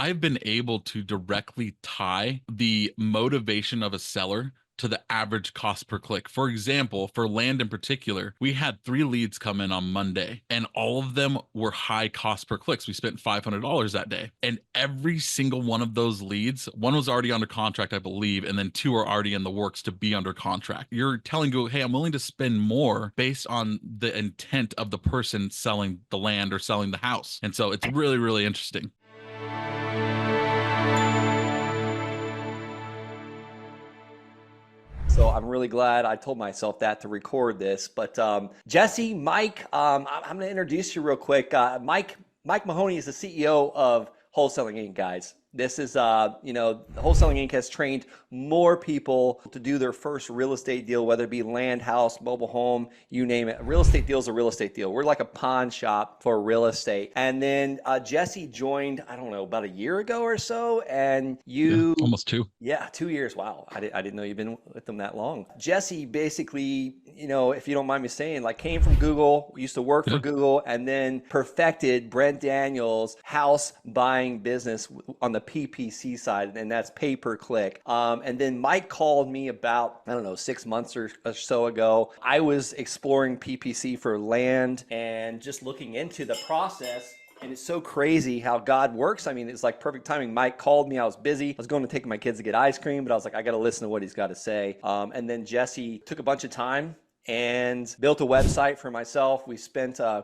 I've been able to directly tie the motivation of a seller to the average cost per click. For example, for land in particular, we had 3 leads come in on Monday, and all of them were high cost per clicks. We spent $500 that day. And every single one of those leads, one was already under contract, I believe, and then 2 are already in the works to be under contract. You're telling Google, hey, I'm willing to spend more based on the intent of the person selling the land or selling the house. And so it's really, really interesting. So I'm really glad I told myself that to record this. But Jesse, Mike, I'm going to introduce you real quick. Mike Mahoney is the CEO of Wholesaling Inc., guys. This is, Wholesaling Inc. has trained more people to do their first real estate deal, whether it be land, house, mobile home, you name it. A real estate deal is a real estate deal. We're like a pawn shop for real estate. And then Jesse joined, I don't know, about a year ago or so. And you... Yeah, almost 2. Yeah, 2 years. Wow. I didn't know you've been with them that long. Jesse basically, if you don't mind me saying, like came from Google, used to work for Google, and then perfected Brent Daniels' house buying business on the PPC side, and that's pay per click. And then Mike called me about, I don't know, 6 months or so ago. I was exploring PPC for land and just looking into the process. And it's so crazy how God works. I mean, it's like perfect timing. Mike called me. I was busy. I was going to take my kids to get ice cream, but I was like, I got to listen to what he's got to say. And then Jesse took a bunch of time and built a website for myself. We spent a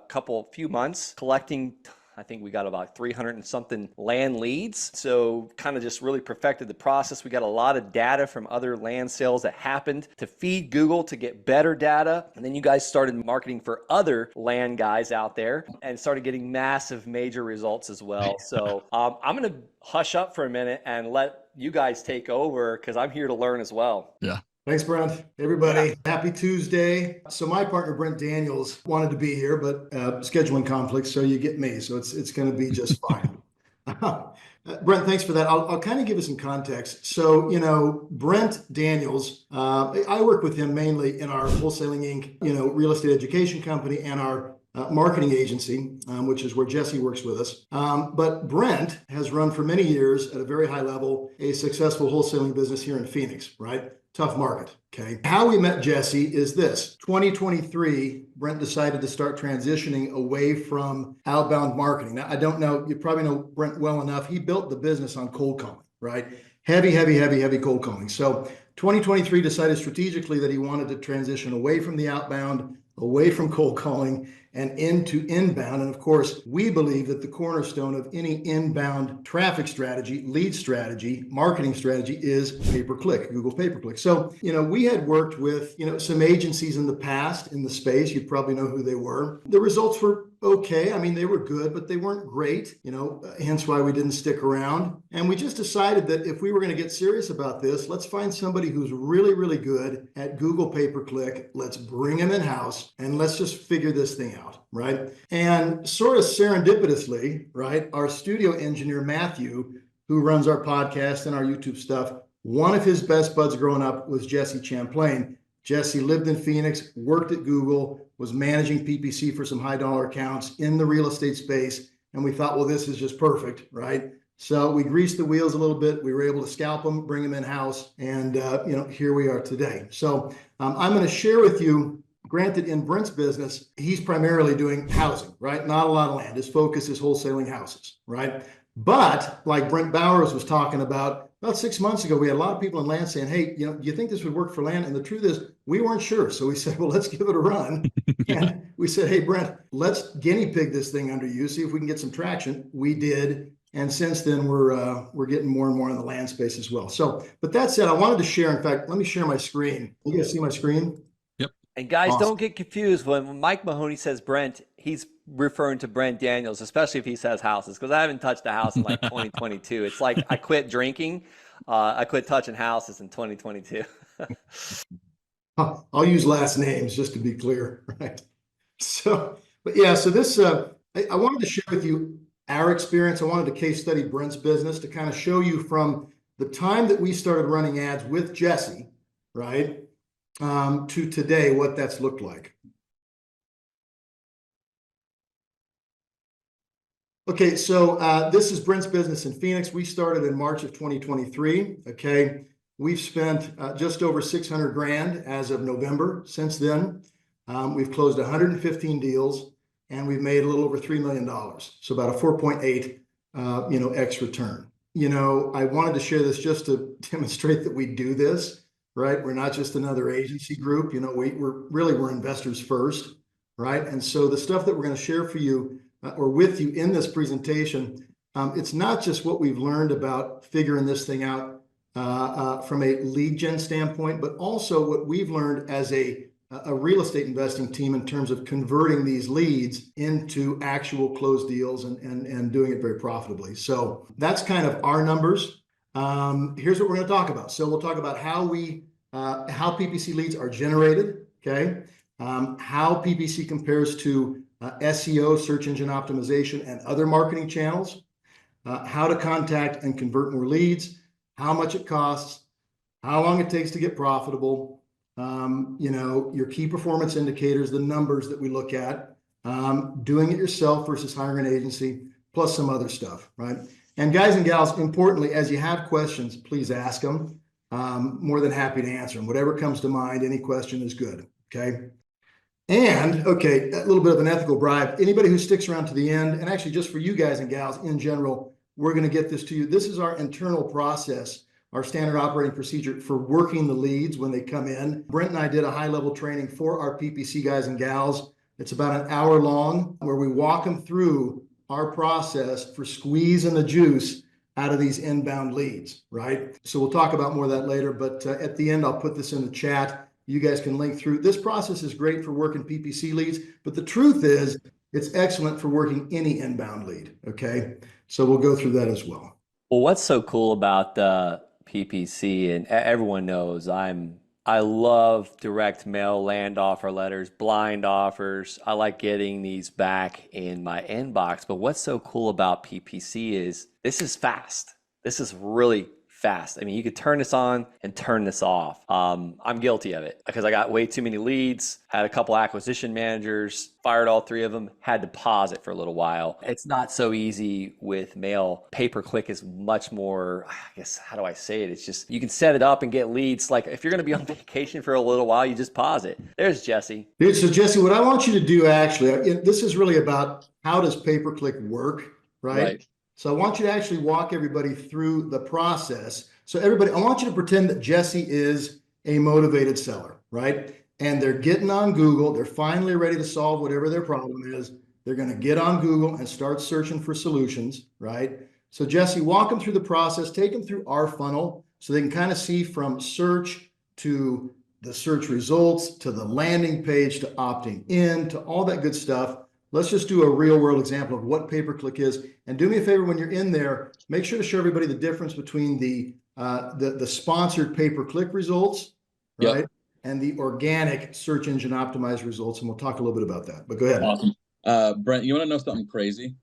few months collecting. I think we got about 300 and something land leads. So kind of just really perfected the process. We got a lot of data from other land sales that happened to feed Google to get better data. And then you guys started marketing for other land guys out there and started getting massive major results as well. So I'm going to hush up for a minute and let you guys take over because I'm here to learn as well. Yeah. Thanks, Brent. Everybody, happy Tuesday. So my partner, Brent Daniels, wanted to be here, but scheduling conflicts, so you get me. So it's going to be just fine. Brent, thanks for that. I'll kind of give you some context. So, Brent Daniels, I work with him mainly in our Wholesaling Inc., real estate education company and our marketing agency, which is where Jesse works with us. But Brent has run for many years at a very high level, a successful wholesaling business here in Phoenix, right? Tough market, okay? How we met Jesse is this. 2023, Brent decided to start transitioning away from outbound marketing. Now, I don't know, you probably know Brent well enough. He built the business on cold calling, right? Heavy cold calling. So 2023 decided strategically that he wanted to transition away from the outbound, away from cold calling, and into inbound. And of course, we believe that the cornerstone of any inbound traffic strategy, lead strategy, marketing strategy is pay-per-click, Google pay-per-click. So, we had worked with, some agencies in the past in the space. You'd probably know who they were. The results were okay. I mean, they were good, but they weren't great, hence why we didn't stick around. And we just decided that if we were going to get serious about this, let's find somebody who's really, really good at Google pay-per-click. Let's bring him in-house and let's just figure this thing out, right? And sort of serendipitously, right, our studio engineer, Matthew, who runs our podcast and our YouTube stuff, one of his best buds growing up was Jesse Champlain. Jesse lived in Phoenix, worked at Google, was managing PPC for some high dollar accounts in the real estate space. And we thought, well, this is just perfect, right? So we greased the wheels a little bit. We were able to scalp him, bring him in-house, and here we are today. So I'm going to share with you, granted in Brent's business, he's primarily doing housing, right? Not a lot of land. His focus is wholesaling houses, right? But like Brent Bowers was talking about 6 months ago, we had a lot of people in land saying, hey, do you think this would work for land? And the truth is, we weren't sure. So we said, well, let's give it a run. And we said, hey, Brent, let's guinea pig this thing under you, see if we can get some traction. We did. And since then, we're getting more and more in the land space as well. So, but that said, I wanted to share, in fact, let me share my screen. You guys see my screen? Yep. And guys, Awesome. Don't get confused. When Mike Mahoney says Brent, he's referring to Brent Daniels, especially if he says houses, because I haven't touched a house in like 2022. It's like I quit drinking. I quit touching houses in 2022. I'll use last names just to be clear, right? So, but yeah, so this, I wanted to share with you our experience. I wanted to case study Brent's business to kind of show you from the time that we started running ads with Jesse, right, to today, what that's looked like. Okay, so this is Brent's business in Phoenix. We started in March of 2023. Okay, we've spent just over 600 grand as of November. Since then, we've closed 115 deals, and we've made a little over $3 million. So about a 4.8, X return. I wanted to share this just to demonstrate that we do this, right? We're not just another agency group. We're investors first, right? And so the stuff that we're going to share for you or with you in this presentation, it's not just what we've learned about figuring this thing out from a lead gen standpoint, but also what we've learned as a real estate investing team in terms of converting these leads into actual closed deals and doing it very profitably. So that's kind of our numbers. Here's what we're going to talk about. So we'll talk about how PPC leads are generated, okay? How PPC compares to SEO, search engine optimization, and other marketing channels, how to contact and convert more leads, how much it costs, how long it takes to get profitable, your key performance indicators, the numbers that we look at, doing it yourself versus hiring an agency, plus some other stuff, right? And guys and gals, importantly, as you have questions, please ask them. More than happy to answer them. Whatever comes to mind, any question is good, okay? And, okay, a little bit of an ethical bribe. Anybody who sticks around to the end, and actually just for you guys and gals in general, we're going to get this to you. This is our internal process, our standard operating procedure for working the leads when they come in. Brent and I did a high-level training for our PPC guys and gals. It's about an hour long where we walk them through our process for squeezing the juice out of these inbound leads, right? So we'll talk about more of that later, but at the end, I'll put this in the chat. You guys can link through. This process is great for working PPC leads, but the truth is it's excellent for working any inbound lead, okay? So we'll go through that as well. Well, what's so cool about the PPC, and everyone knows I love direct mail land offer letters, blind offers. I like getting these back in my inbox. But what's so cool about PPC is this is fast. This is really fast. I mean, you could turn this on and turn this off. I'm guilty of it because I got way too many leads, had a couple acquisition managers, fired all three of them, had to pause it for a little while. It's not so easy with mail. Pay-per-click is much more, I guess, how do I say it? It's just, you can set it up and get leads. Like if you're going to be on vacation for a little while, you just pause it. There's Jesse. Dude, so Jesse, what I want you to do actually, this is really about how does pay-per-click work, right? So I want you to actually walk everybody through the process. So everybody, I want you to pretend that Jesse is a motivated seller, right? And they're getting on Google. They're finally ready to solve whatever their problem is. They're going to get on Google and start searching for solutions, right? So Jesse, walk them through the process, take them through our funnel so they can kind of see from search to the search results, to the landing page, to opting in, to all that good stuff. Let's just do a real world example of what pay-per-click is. And do me a favor, when you're in there, make sure to show everybody the difference between the sponsored pay-per-click results, right? Yep. And the organic search engine optimized results. And we'll talk a little bit about that, but go ahead. Awesome. Brent, you want to know something crazy?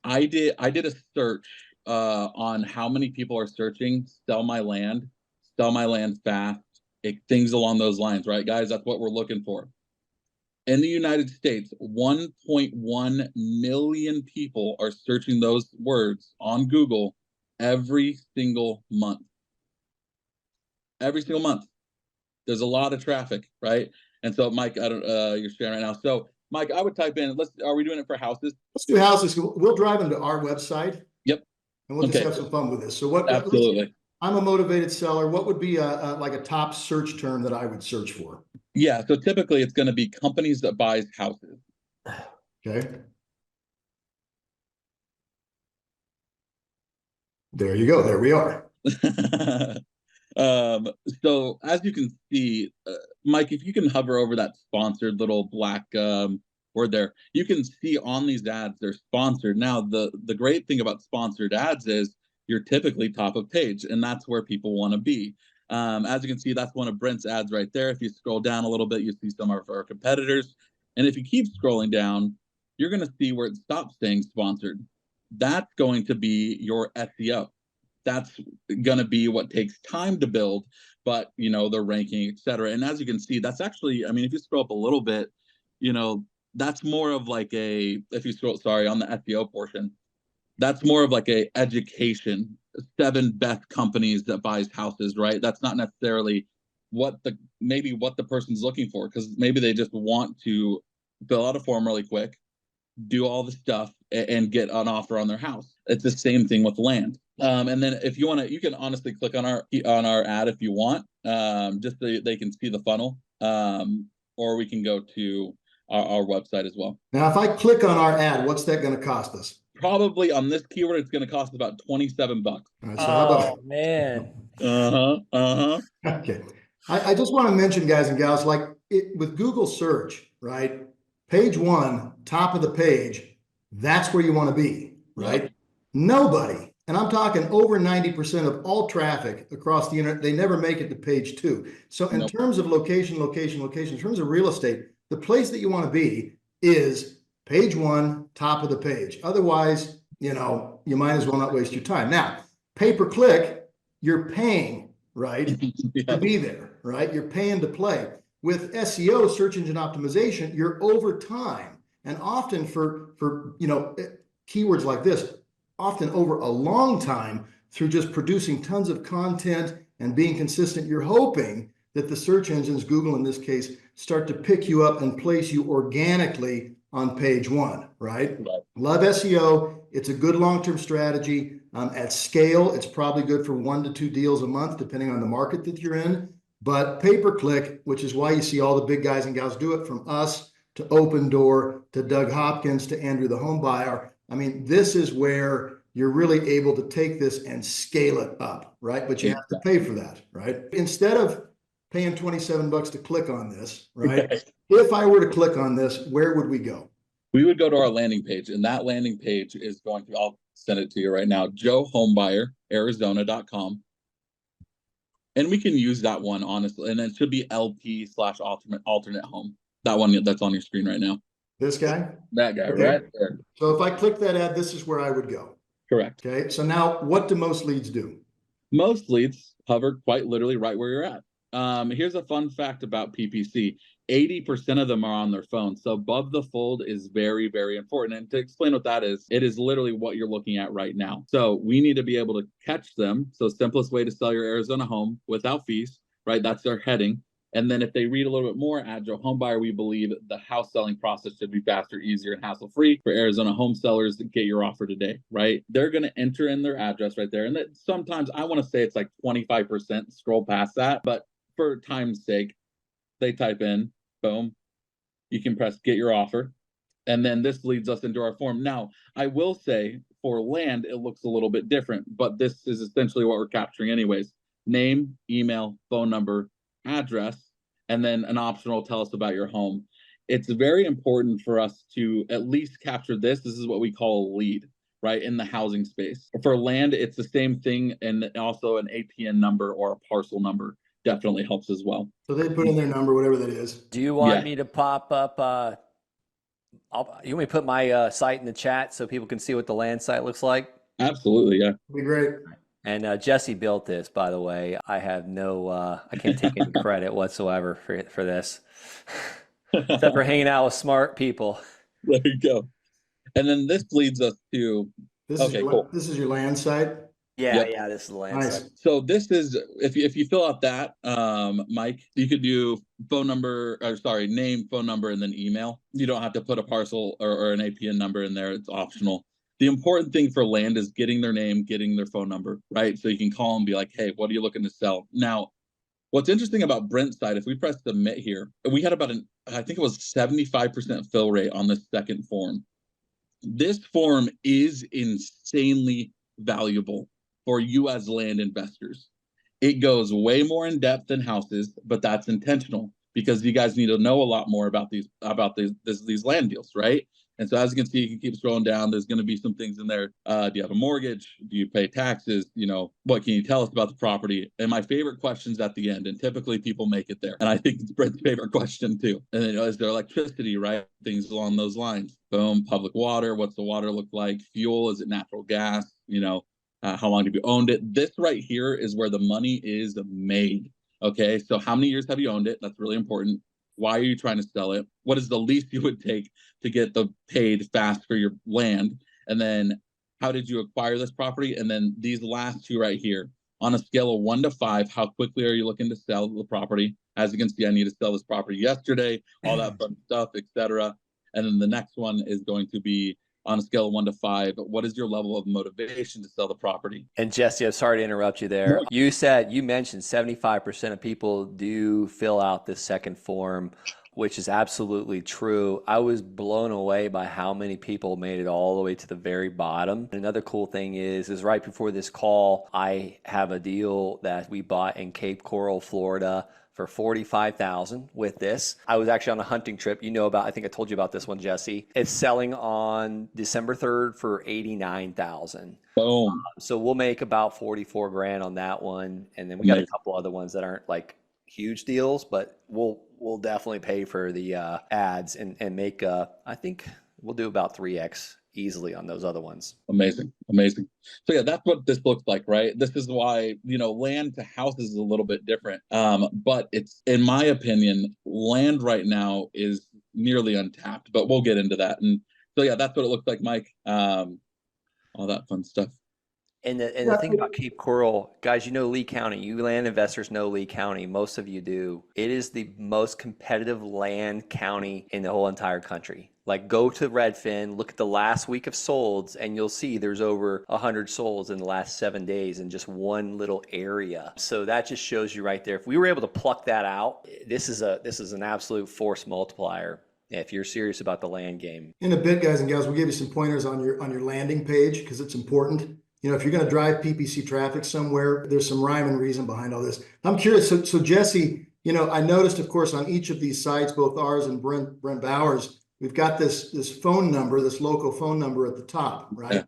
I did a search on how many people are searching sell my land fast, things along those lines, right, guys? That's what we're looking for. In the United States, 1.1 million people are searching those words on Google every single month. Every single month. There's a lot of traffic, right? And so, Mike, I don't you're sharing right now. So, Mike, I would type in, are we doing it for houses? Let's do houses. We'll drive them to our website. Yep. And we'll just have some fun with this. So absolutely. I'm a motivated seller. What would be like a top search term that I would search for? Yeah, so typically it's going to be companies that buys houses. Okay. There you go. There we are. So as you can see, Mike, if you can hover over that sponsored little black word there, you can see on these ads they're sponsored. Now, the great thing about sponsored ads is you're typically top of page, and that's where people want to be. As you can see, that's one of Brent's ads right there. If you scroll down a little bit, you see some of our competitors. And if you keep scrolling down, you're going to see where it stops saying sponsored. That's going to be your SEO. That's going to be what takes time to build, but, the ranking, et cetera. And as you can see, that's actually, I mean, if you scroll up a little bit, that's more of like if you scroll, sorry, on the SEO portion, that's more of like a education, 7 best companies that buys houses, right? That's not necessarily maybe what the person's looking for, because maybe they just want to fill out a form really quick, do all the stuff, and get an offer on their house. It's the same thing with land. And then if you want to, you can honestly click on our ad if you want, just so they can see the funnel, or we can go to our website as well. Now, if I click on our ad, what's that going to cost us? Probably on this keyword, it's going to cost about $27. All right, so how about man. Okay. I just want to mention, guys and gals, like with Google search, right? Page 1, top of the page, that's where you want to be, right? Yep. Nobody, and I'm talking over 90% of all traffic across the internet, they never make it to page 2. So in terms of location, in terms of real estate, the place that you want to be is page 1, top of the page. Otherwise, you might as well not waste your time. Now, pay-per-click, you're paying, right, to be there, right? You're paying to play. With SEO, search engine optimization, you're over time, and often for keywords like this, often over a long time, through just producing tons of content and being consistent, you're hoping that the search engines, Google in this case, start to pick you up and place you organically on page 1, right? Love SEO. It's a good long-term strategy. At scale, it's probably good for 1 to 2 deals a month, depending on the market that you're in. But pay-per-click, which is why you see all the big guys and gals do it, from us to Open Door to Doug Hopkins to Andrew the Home Buyer. I mean, this is where you're really able to take this and scale it up, right? But you have to pay for that, right? Instead of paying $27 to click on this, right? If I were to click on this, where would we go? We would go to our landing page, and that landing page is going to, I'll send it to you right now, joehomebuyerarizona.com. And we can use that one, honestly. And it should be LP/alternate home. That one that's on your screen right now. This guy? That guy, okay. Right there. So if I click that ad, this is where I would go. Correct. Okay. So now what do most leads do? Most leads hover quite literally right where you're at. Here's a fun fact about PPC. 80% of them are on their phone. So above the fold is very, very important. And to explain what that is, it is literally what you're looking at right now. So we need to be able to catch them. So simplest way to sell your Arizona home without fees, right? That's their heading. And then if they read a little bit more, at Joe Homebuyer, we believe the house selling process should be faster, easier, and hassle-free for Arizona home sellers to get your offer today, right? They're going to enter in their address right there. And that sometimes I want to say it's like 25%, scroll past that. But for time's sake, they type in, boom, you can press get your offer. And then this leads us into our form. Now, I will say for land, it looks a little bit different, but this is essentially what we're capturing anyways. Name, email, phone number, address, and then an optional tell us about your home. It's very important for us to at least capture this. This is what we call a lead, right, in the housing space. For land, it's the same thing, and also an APN number or a parcel number definitely helps as well. So they put in their number, whatever that is. Do you want me to pop up? You want me to put my site in the chat so people can see what the land site looks like? Absolutely, yeah. That'd be great. And Jesse built this, by the way. I have I can't take any credit whatsoever for this, except for hanging out with smart people. There you go. And then this leads us to, this is your land site? Yeah, yeah, this is the land site. So this is, if you fill out that, Mike, you could do name, phone number, and then email. You don't have to put a parcel or an APN number in there. It's optional. The important thing for land is getting their name, getting their phone number, right? So you can call and be like, hey, what are you looking to sell? Now, what's interesting about Brent's side, if we press submit here, we had about I think it was 75% fill rate on this second form. This form is insanely valuable for you as land investors. It goes way more in depth than houses, but that's intentional because you guys need to know a lot more about these land deals, right? And so as you can see, you can keep scrolling down. There's going to be some things in there. Do you have a mortgage? Do you pay taxes? What can you tell us about the property? And my favorite question's at the end, and typically people make it there. And I think it's Brent's favorite question too. And then is there electricity, right? Things along those lines. Boom, public water. What's the water look like? Fuel, is it natural gas? How long have you owned it? This right here is where the money is made. Okay, so how many years have you owned it? That's really important. Why are you trying to sell it? What is the least you would take to get the paid fast for your land? And then how did you acquire this property? And then these last two right here, on a scale of 1 to 5, how quickly are you looking to sell the property? As you can see, I need to sell this property yesterday, all that fun stuff, etc. And then the next one is going to be on a scale of 1 to 5, what is your level of motivation to sell the property? And Jesse, I'm sorry to interrupt you there. You mentioned 75% of people do fill out this second form, which is absolutely true. I was blown away by how many people made it all the way to the very bottom. Another cool thing is right before this call, I have a deal that we bought in Cape Coral, Florida, for $45,000 with this. I was actually on a hunting trip. I think I told you about this one, Jesse. It's selling on December 3rd for $89,000. Boom. So we'll make about 44 grand on that one. And then we got a couple other ones that aren't like huge deals, but we'll definitely pay for the ads and make, I think we'll do about 3X easily on those other ones. Amazing. So yeah, that's what this looks like, right? This is why, land to houses is a little bit different. But it's, in my opinion, land right now is nearly untapped, but we'll get into that. And so yeah, that's what it looks like, Mike. All that fun stuff. And the thing about Cape Coral, guys, Lee County, you land investors know Lee County, most of you do. It is the most competitive land county in the whole entire country. Like, go to Redfin, look at the last week of solds, and you'll see there's over 100 solds in the last 7 days in just one little area. So that just shows you right there. If we were able to pluck that out, this is an absolute force multiplier if you're serious about the land game. In a bit, guys and gals, we'll give you some pointers on your landing page because it's important. If you're going to drive PPC traffic somewhere, there's some rhyme and reason behind all this. I'm curious. So Jesse, I noticed, of course, on each of these sites, both ours and Brent Bauer's, we've got this phone number, this local phone number at the top, right? Yeah.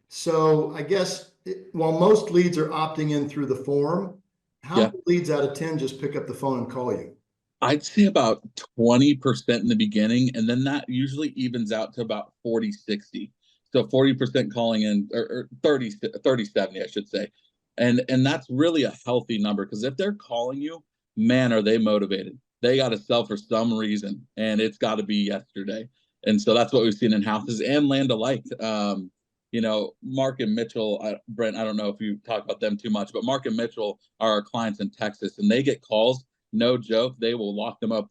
So I guess while most leads are opting in through the form, how many leads out of 10 just pick up the phone and call you? I'd say about 20% in the beginning, and then that usually evens out to about 40-60. So 40% calling in, or 30-70, I should say. And that's really a healthy number, because if they're calling you, man, are they motivated. They got to sell for some reason, and it's got to be yesterday. And so that's what we've seen in houses and land alike. Mark and Mitchell, Brent, I don't know if you talk about them too much, but Mark and Mitchell are our clients in Texas, and they get calls, no joke, they will lock them up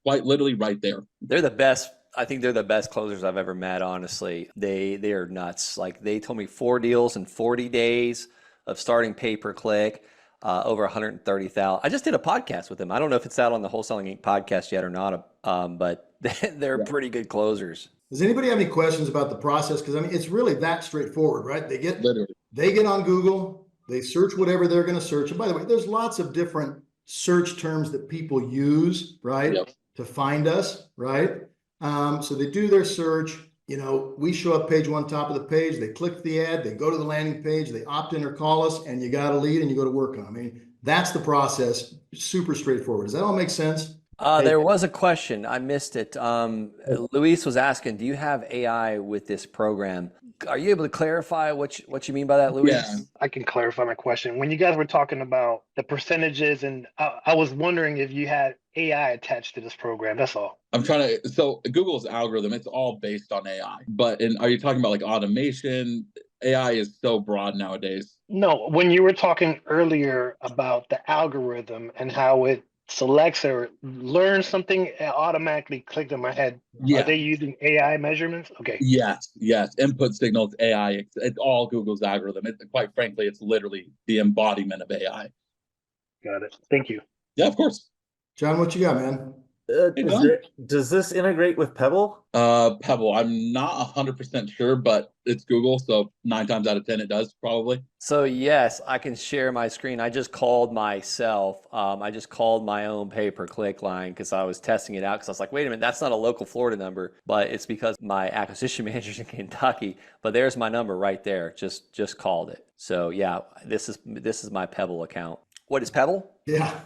quite literally right there. They're the best. I think they're the best closers I've ever met, honestly. They are nuts. Like, they told me 4 deals in 40 days of starting pay-per-click, over 130,000. I just did a podcast with them. I don't know if it's out on the Wholesaling Inc. podcast yet or not, but they're pretty good closers. Does anybody have any questions about the process? Because it's really that straightforward, right? They get on Google, they search whatever they're going to search. And by the way, there's lots of different search terms that people use, right, to find us, right? So they do their search, we show up page 1, top of the page, they click the ad, they go to the landing page, they opt in or call us, and you got a lead and you go to work on it. That's the process. Super straightforward. Does that all make sense? There was a question. I missed it. Luis was asking, do you have AI with this program? Are you able to clarify what you mean by that, Luis? Yeah, I can clarify my question. When you guys were talking about the percentages, and I was wondering if you had AI attached to this program. That's all. So Google's algorithm, it's all based on AI. But are you talking about like automation? AI is so broad nowadays. No, when you were talking earlier about the algorithm and how it selects or learns something, it automatically clicked in my head. Yeah. Are they using AI measurements? Okay. Yes. Input signals, AI. It's all Google's algorithm. Quite frankly, it's literally the embodiment of AI. Got it. Thank you. Yeah, of course. John, what you got, man? Does this integrate with Pebble? Pebble, I'm not 100% sure, but it's Google, so 9 times out of 10 it does probably. So yes, I can share my screen. I just called myself. I just called my own pay-per-click line because I was testing it out, because I was like, wait a minute, that's not a local Florida number, but it's because my acquisition manager's in Kentucky. But there's my number right there. Just called it. So yeah, this is my Pebble account. What is Pebble? Yeah.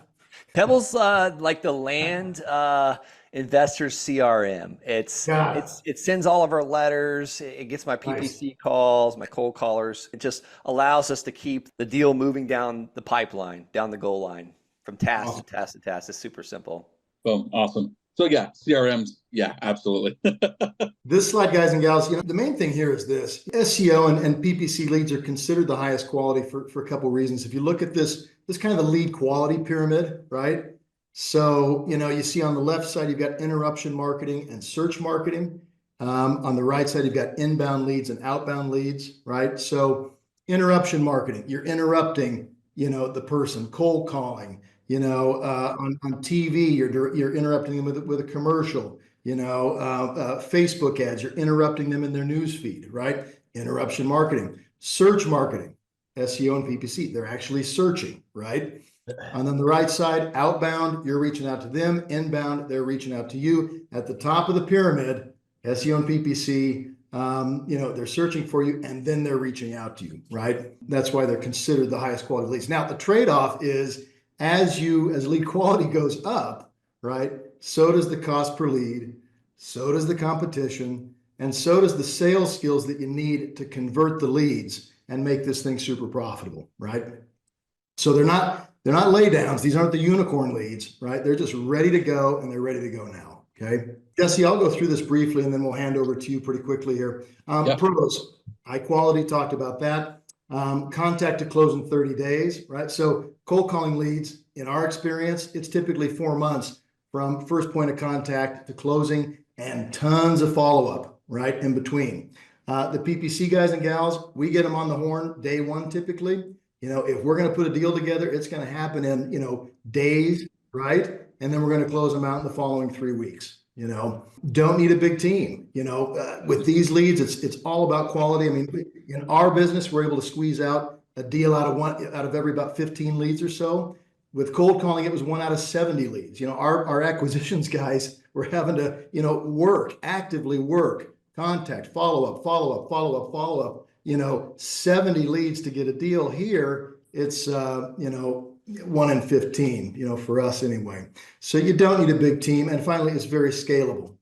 Pebble's like the land investors CRM. It sends all of our letters. It gets my PPC calls, my cold callers. It just allows us to keep the deal moving down the pipeline, down the goal line, from task to task to task. It's super simple. Boom. Awesome. So yeah, CRMs, yeah, absolutely. This slide, guys and gals, the main thing here is this: SEO and PPC leads are considered the highest quality for a couple of reasons. If you look at this kind of the lead quality pyramid, right? So, you see on the left side, you've got interruption marketing and search marketing. On the right side, you've got inbound leads and outbound leads, right? So interruption marketing, you're interrupting, the person. Cold calling, on TV, you're interrupting them with a commercial. Facebook ads, you're interrupting them in their news feed, right? Interruption marketing. Search marketing, SEO and PPC, they're actually searching, right? And on the right side, outbound, you're reaching out to them. Inbound, they're reaching out to you. At the top of the pyramid, SEO and PPC, they're searching for you and then they're reaching out to you, right? That's why they're considered the highest quality leads. Now, the trade-off is as lead quality goes up, right? So does the cost per lead, so does the competition, and so does the sales skills that you need to convert the leads and make this thing super profitable, right? So they're not laydowns. These aren't the unicorn leads, right? They're just ready to go, and they're ready to go now. Okay, Jesse, I'll go through this briefly, and then we'll hand over to you pretty quickly here. Pros, high quality, talked about that. Contact to close in 30 days, right? So cold calling leads, in our experience, it's typically 4 months from first point of contact to closing, and tons of follow-up, right, in between. The PPC guys and gals, we get them on the horn day one typically. If we're going to put a deal together, it's going to happen in, days, right? And then we're going to close them out in the following 3 weeks. Don't need a big team. With these leads, it's all about quality. I mean, in our business, we're able to squeeze out a deal out of every about 15 leads or so. With cold calling, it was 1 out of 70 leads. Our acquisitions guys were having to, actively work, contact, follow up. 70 leads to get a deal. Here, it's 1 in 15, for us anyway. So you don't need a big team. And finally, it's very scalable,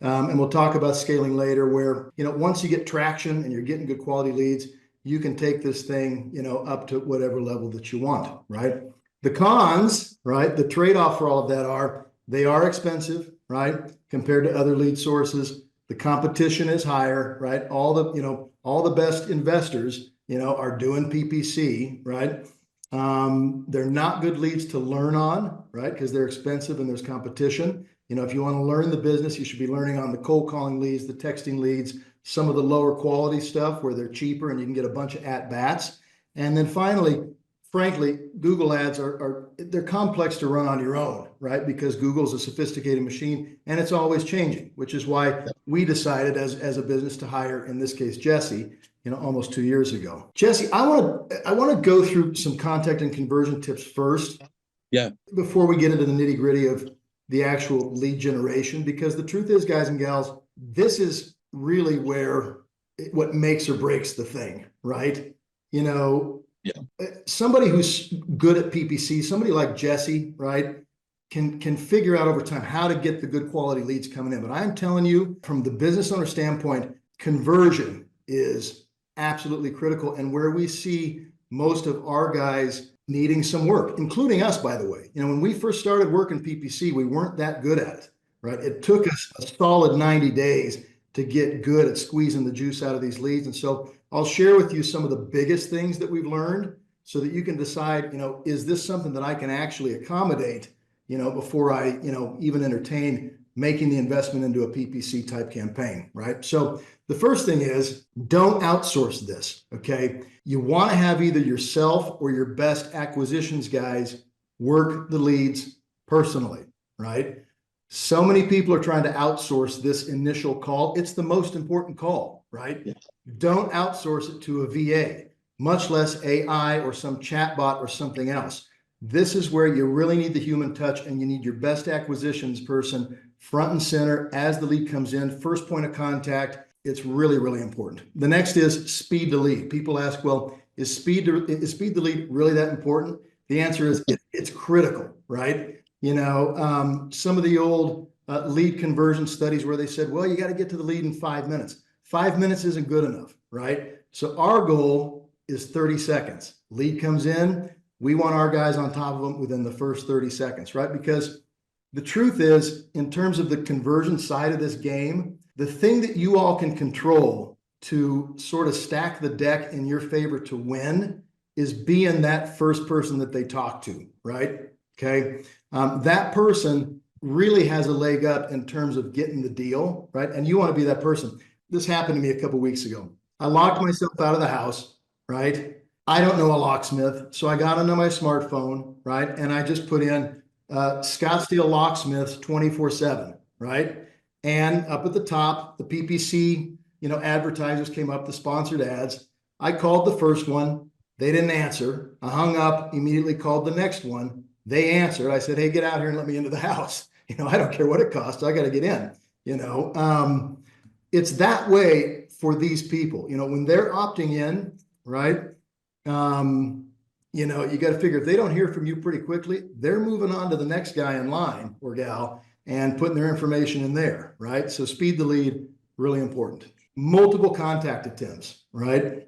and we'll talk about scaling later where, once you get traction and you're getting good quality leads, you can take this thing, up to whatever level that you want, right? The cons, right? The trade-off for all of that they are expensive, right? Compared to other lead sources. The competition is higher, right? All the best investors, are doing PPC, right? They're not good leads to learn on, right? Because they're expensive and there's competition. If you want to learn the business, you should be learning on the cold calling leads, the texting leads, some of the lower quality stuff where they're cheaper and you can get a bunch of at bats. And then finally, frankly, Google ads they're complex to run on your own, right? Because Google's a sophisticated machine and it's always changing, which is why we decided as a business to hire, in this case, Jesse, almost 2 years ago. Jesse, I want to go through some contact and conversion tips first. Yeah. Before we get into the nitty gritty of the actual lead generation, because the truth is, guys and gals, this is really what makes or breaks the thing, right? Somebody who's good at PPC, somebody like Jesse, right, can figure out over time how to get the good quality leads coming in. But I'm telling you, from the business owner standpoint, conversion is absolutely critical, and where we see most of our guys needing some work, including us, by the way. When we first started working PPC, we weren't that good at it, right? It took us a solid 90 days to get good at squeezing the juice out of these leads. And so I'll share with you some of the biggest things that we've learned so that you can decide, is this something that I can actually accommodate, before I, even entertain making the investment into a PPC type campaign, right? So the first thing is, don't outsource this, okay? You want to have either yourself or your best acquisitions guys work the leads personally, right? So many people are trying to outsource this initial call. It's the most important call, right? Yeah. Don't outsource it to a VA, much less AI or some chatbot or something else. This is where you really need the human touch, and you need your best acquisitions person front and center as the lead comes in, first point of contact. It's really, really important. The next is speed to lead. People ask, well, is speed to lead really that important? The answer is it's critical, right? Some of the old lead conversion studies where they said, well, you got to get to the lead in 5 minutes. 5 minutes isn't good enough, right? So our goal is 30 seconds. Lead comes in, we want our guys on top of them within the first 30 seconds, right? Because The truth is, in terms of the conversion side of this game, the thing that you all can control to sort of stack the deck in your favor to win is being that first person that they talk to, right? Okay. That person really has a leg up in terms of getting the deal, right? And you want to be that person. This happened to me a couple of weeks ago. I locked myself out of the house, right? I don't know a locksmith, so I got onto my smartphone, right? And I just put in Scottsdale locksmiths 24/7, right? And up at the top, the PPC, advertisers came up, the sponsored ads. I called the first one. They didn't answer. I hung up, immediately called the next one. They answered. I said, hey, get out here and let me into the house. I don't care what it costs. I got to get in, it's that way for these people, when they're opting in, right? You got to figure if they don't hear from you pretty quickly, they're moving on to the next guy in line or gal and putting their information in there, right? So speed the lead, really important. Multiple contact attempts, right?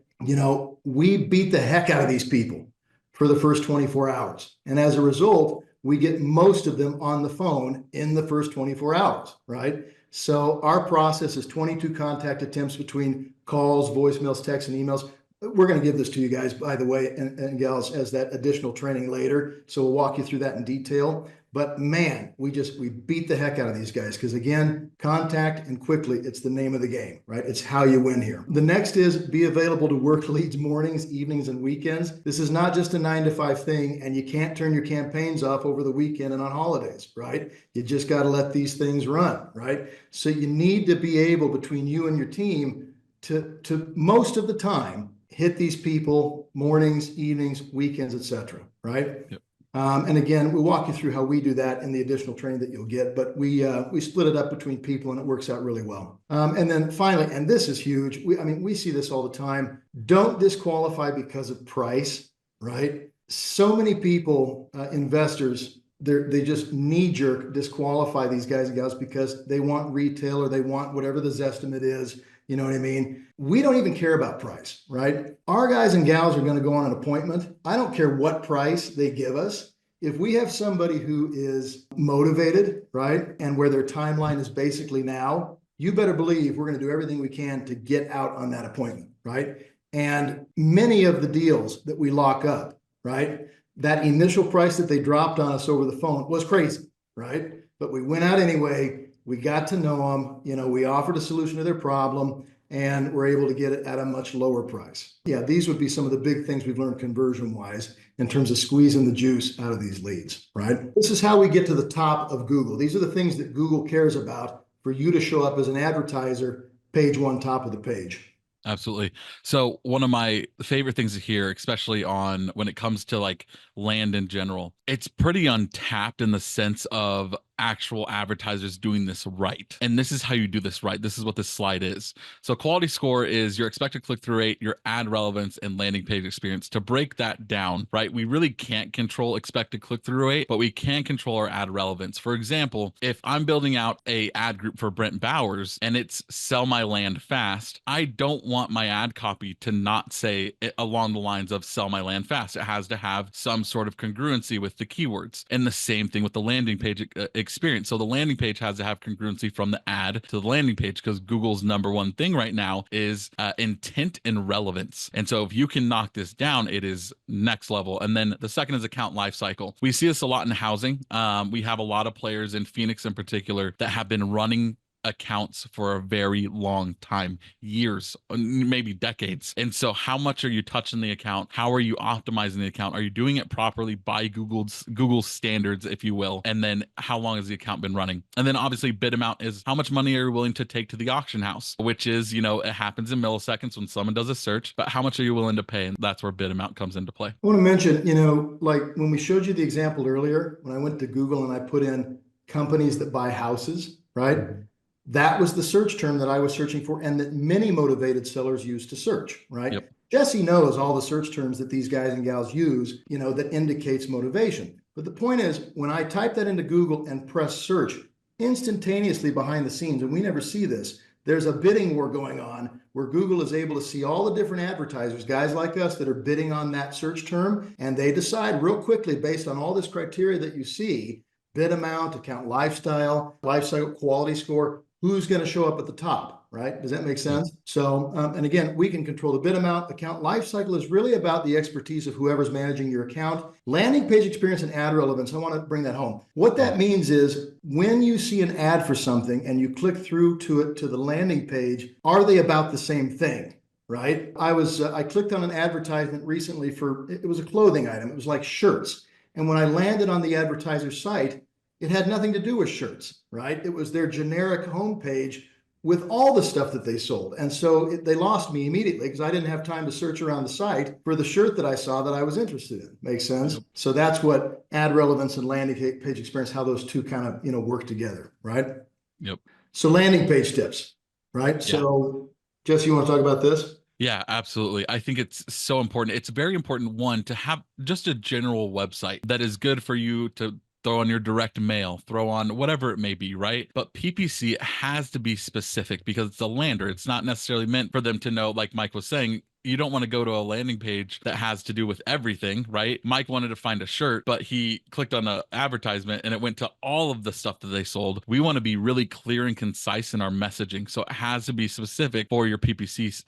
We beat the heck out of these people for the first 24 hours. And as a result, we get most of them on the phone in the first 24 hours, right? So our process is 22 contact attempts between calls, voicemails, texts, and emails. We're going to give this to you guys, by the way, and gals, as that additional training later. So we'll walk you through that in detail. But man, we beat the heck out of these guys because, again, contact and quickly, it's the name of the game, right? It's how you win here. The next is be available to work leads mornings, evenings, and weekends. This is not just a 9 to 5 thing, and you can't turn your campaigns off over the weekend and on holidays, right? You just got to let these things run, right? So you need to be able, between you and your team, to most of the time hit these people mornings, evenings, weekends, etc. Right? Yep. And again, we'll walk you through how we do that in the additional training that you'll get, but we split it up between people and it works out really well. And then finally, and this is huge, we see this all the time, don't disqualify because of price, right? So many people, investors, they just knee-jerk disqualify these guys and gals because they want retail or they want whatever the Zestimate is. You know what I mean? We don't even care about price, right? Our guys and gals are going to go on an appointment. I don't care what price they give us. If we have somebody who is motivated, right, and where their timeline is basically now, you better believe we're going to do everything we can to get out on that appointment, right? And many of the deals that we lock up, right, that initial price that they dropped on us over the phone was crazy, right? But we went out anyway. We got to know them, we offered a solution to their problem and we're able to get it at a much lower price. Yeah, these would be some of the big things we've learned conversion wise in terms of squeezing the juice out of these leads, right? This is how we get to the top of Google. These are the things that Google cares about for you to show up as an advertiser, page one, top of the page. Absolutely. So one of my favorite things to hear, especially on when it comes to like land in general, it's pretty untapped in the sense of actual advertisers doing this right. And this is how you do this right. This is what this slide is. So quality score is your expected click-through rate, your ad relevance, and landing page experience. To break that down, right, we really can't control expected click-through rate, but we can control our ad relevance. For example, if I'm building out a ad group for Brent Bowers and it's sell my land fast, I don't want my ad copy to not say it along the lines of sell my land fast. It has to have some sort of congruency with the keywords. And the same thing with the landing page experience. So the landing page has to have congruency from the ad to the landing page because Google's number one thing right now is intent and relevance. And so if you can knock this down, it is next level. And then the second is account lifecycle. We see this a lot in housing. We have a lot of players in Phoenix in particular that have been running accounts for a very long time, years, maybe decades. And so how much are you touching the account? How are you optimizing the account? Are you doing it properly by Google's standards, if you will? And then how long has the account been running? And then obviously bid amount is how much money are you willing to take to the auction house, which is, it happens in milliseconds when someone does a search, but how much are you willing to pay? And that's where bid amount comes into play. I want to mention, like when we showed you the example earlier, when I went to Google and I put in companies that buy houses, right? That was the search term that I was searching for and that many motivated sellers use to search, right? Yep. Jesse knows all the search terms that these guys and gals use, that indicates motivation. But the point is, when I type that into Google and press search, instantaneously behind the scenes, and we never see this, there's a bidding war going on where Google is able to see all the different advertisers, guys like us that are bidding on that search term, and they decide real quickly based on all this criteria that you see, bid amount, account lifestyle, lifecycle quality score, who's going to show up at the top, right? Does that make sense? So, and again, we can control the bid amount. Account lifecycle is really about the expertise of whoever's managing your account. Landing page experience and ad relevance, I want to bring that home. What that means is when you see an ad for something and you click through to it to the landing page, are they about the same thing? Right? I clicked on an advertisement recently it was a clothing item. It was like shirts. And when I landed on the advertiser's site, it had nothing to do with shirts, right? It was their generic homepage with all the stuff that they sold. And so they lost me immediately because I didn't have time to search around the site for the shirt that I saw that I was interested in. Makes sense? Yep. So that's what ad relevance and landing page experience, how those two kind of, work together, right? Yep. So landing page tips, right? Yeah. So Jesse, you want to talk about this? Yeah, absolutely. I think it's so important. It's very important, one, to have just a general website that is good for you to throw on your direct mail, throw on whatever it may be, right? But PPC has to be specific because it's a lander. It's not necessarily meant for them to know, like Mike was saying, you don't want to go to a landing page that has to do with everything, right? Mike wanted to find a shirt, but he clicked on an advertisement and it went to all of the stuff that they sold. We want to be really clear and concise in our messaging. So it has to be specific for your PPC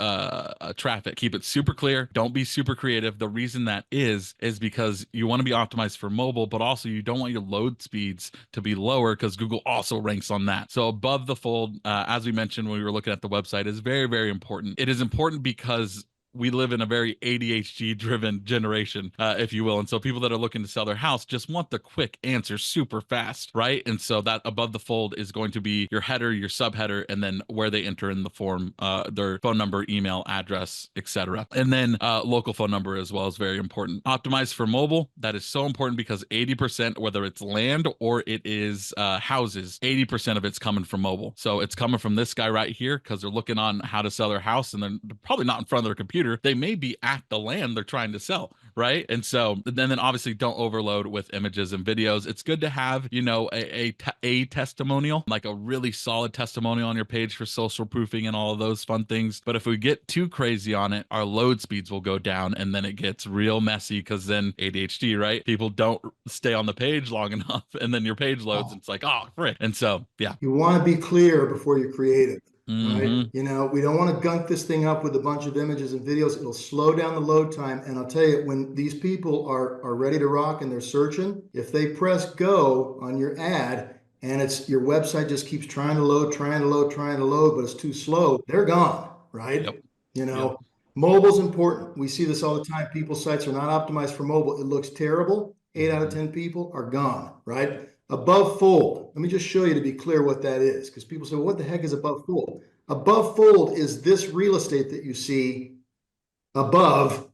traffic. Keep it super clear. Don't be super creative. The reason that is because you want to be optimized for mobile, but also you don't want your load speeds to be lower because Google also ranks on that. So above the fold, as we mentioned when we were looking at the website, is very, very important. It is important because we live in a very ADHD driven generation, if you will. And so people that are looking to sell their house just want the quick answer super fast, right? And so that above the fold is going to be your header, your subheader, and then where they enter in the form, their phone number, email, address, etc. And then local phone number as well is very important. Optimize for mobile. That is so important because 80%, whether it's land or it is houses, 80% of it's coming from mobile. So it's coming from this guy right here because they're looking on how to sell their house and they're probably not in front of their computer. They may be at the land they're trying to sell, right? And so then obviously don't overload with images and videos. It's good to have, a testimonial, like a really solid testimonial on your page for social proofing and all of those fun things. But if we get too crazy on it, our load speeds will go down and then it gets real messy because then ADHD, right? People don't stay on the page long enough and then your page loads and it's like, oh, frick. And so, yeah. You want to be clear before you create it. Right? We don't want to gunk this thing up with a bunch of images and videos. It'll slow down the load time. And I'll tell you, when these people are ready to rock and they're searching, if they press go on your ad and it's your website just keeps trying to load, but it's too slow, they're gone, right? Yep. Mobile's important. We see this all the time. People's sites are not optimized for mobile. It looks terrible. 8 out of 10 people are gone, right? Above fold. Let me just show you to be clear what that is, because people say, well, what the heck is above fold? Above fold is this real estate that you see above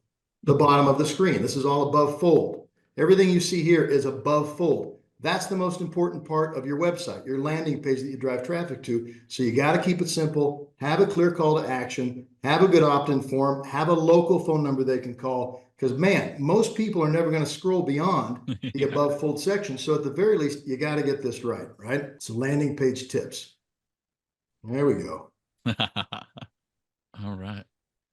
the bottom of the screen. This is all above fold. Everything you see here is above fold. That's the most important part of your website, your landing page that you drive traffic to. So you got to keep it simple, have a clear call to action, have a good opt-in form, have a local phone number they can call. Because, man, most people are never going to scroll beyond the above fold section. So at the very least, you got to get this right? So landing page tips. There we go. All right.